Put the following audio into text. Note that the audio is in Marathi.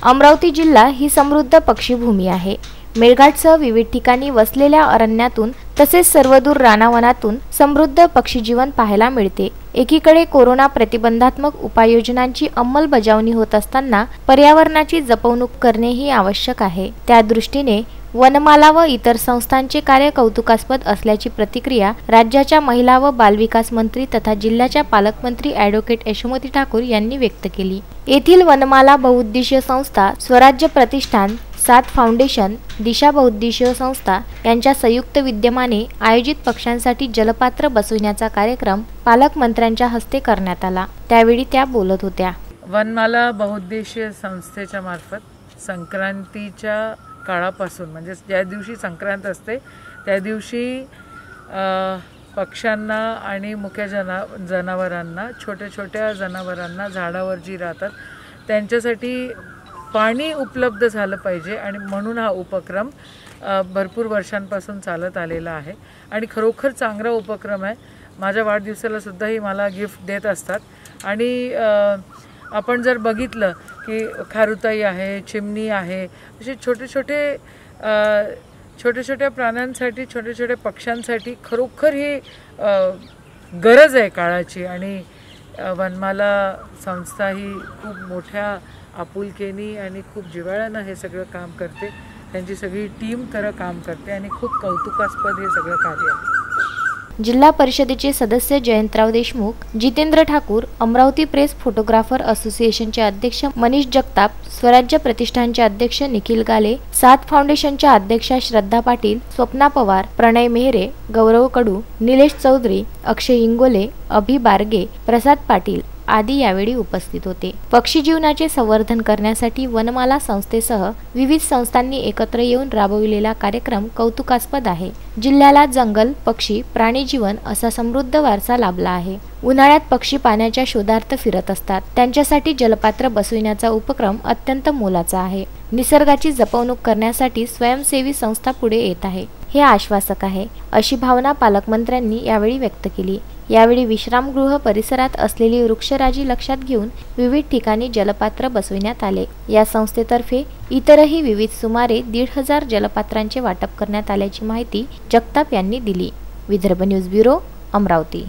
अमरावती जिल्हा ही समृद्ध पक्षीभूमी आहे। मेळघाटसह विविध ठिकाणी वसलेल्या अरण्यातून तसेच सर्वदूर रानावनातून समृद्ध पक्षीजीवन पाहायला मिळते। एकीकडे कोरोना प्रतिबंधात्मक उपाययोजनांची अंमलबजावणी होत असताना पर्यावरणाची जपवणूक करणेही आवश्यक आहे। त्या दृष्टीने वनमाला व इतर संस्थांचे कार्य कौतुकास्पद असल्याची प्रतिक्रिया राज्याच्या महिला व बालविकास मंत्री तथा जिल्ह्याच्या पालकमंत्री ॲडव्होकेट यशोमती ठाकूर यांनी व्यक्त केली। येथील वनमाला बहुउद्देशीय संस्था, स्वराज्य प्रतिष्ठान, सात फाउंडेशन, दिशा बहुउद्देशीय संस्था यांच्या संयुक्त विद्यमाने आयोजित पक्ष्यांसाठी जलपात्र बसविण्याचा कार्यक्रम पालकमंत्र्यांच्या हस्ते करण्यात आला। त्यावेळी त्या बोलत होत्या। वनमाला बहुउद्देशीय संस्थेच्या मार्फत संक्रांतीच्या काळापासून म्हणजे ज्या दिवशी संक्रांत असते त्या दिवशी पक्ष्यांना आणि मुख्य जनावरांना, छोट्या छोट्या जनावरांना झाडावर जी राहतात त्यांच्यासाठी पाणी उपलब्ध झालं पाहिजे आणि म्हणून हा उपक्रम भरपूर वर्षांपासून चालत आलेला आहे आणि खरोखर चांगला उपक्रम आहे। माझ्या वाढदिवसाला सुद्धा ही मला गिफ्ट देत असतात आणि आपण जर बघितलं की खारुताई आहे, चिमणी आहे, असे छोटे छोटे प्राण्यांसाठी, छोटे छोटे पक्ष्यांसाठी खरोखर ही गरज आहे काळाची आणि वनमाला संस्था ही खूप मोठ्या आपुलकेनी आणि खूप जिव्हाळ्यानं हे सगळं काम करते। त्यांची सगळी टीम काम करते आणि खूप कौतुकास्पद हे सगळं कार्य आहे। जिल्हा परिषदेचे सदस्य जयंतराव देशमुख, जितेंद्र ठाकूर, अमरावती प्रेस फोटोग्राफर असोसिएशनचे अध्यक्ष मनीष जगताप, स्वराज्य प्रतिष्ठानचे अध्यक्ष निखिल गाले, सात फाउंडेशनच्या अध्यक्षा श्रद्धा पाटील, स्वप्ना पवार, प्रणय मेहरे, गौरव कडू, निलेश चौधरी, अक्षय इंगोले, अभि बारगे, प्रसाद पाटील आदी यावेळी उपस्थित होते। पक्षी जीवनाचे संवर्धन करण्यासाठी वनमाला संस्थेसह विविध संस्थांनी एकत्र येऊन राबविलेला कार्यक्रम कौतुकास्पद आहे। जिल्ह्याला जंगल, पक्षी, प्राणी जीवन असा समृद्ध वारसा लाभला आहे। उन्हाळ्यात पक्षी पाण्याच्या शोधार्थ फिरत असतात, त्यांच्यासाठी जलपात्र बसविण्याचा उपक्रम अत्यंत मोलाचा आहे। निसर्गाची जपवणूक करण्यासाठी स्वयंसेवी संस्था पुढे येत आहे, हे आश्वासक आहे, अशी भावना पालकमंत्र्यांनी यावेळी व्यक्त केली। यावेळी विश्रामगृह परिसरात असलेली वृक्षराजी लक्षात घेऊन विविध ठिकाणी जलपात्र बसविण्यात आले। या संस्थेतर्फे इतरही विविध सुमारे 1,500 जलपात्रांचे वाटप करण्यात आल्याची माहिती जगताप यांनी दिली। Vidarbha news bureau, Amravati.